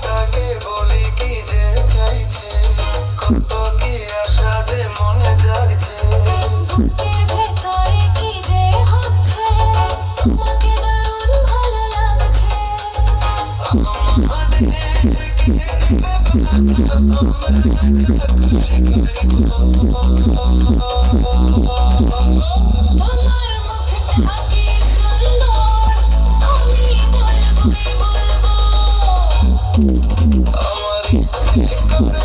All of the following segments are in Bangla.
তাকে বলি কি যে চাইছে, কত কি আশা যে মনে যাইছে। বুকের ভেতরে কি যে হচ্ছে, তোমাকে দারুণ ভালো লাগছে। তোমার মুখটা কি সুন্দর, আমি বলবোই বলবো। আমার ইচ্ছে তোমার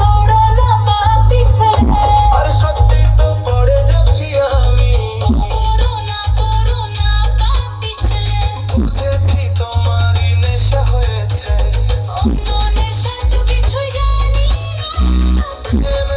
পড়লা পাপি ছেলে, আর সত্যি তো পড়ে যাচ্ছি আমি। করোনা পাপি ছেলে, বুঝেছি তোমারই নেশা হয়েছে। অন্য নেশা তো কিছুই জানি না।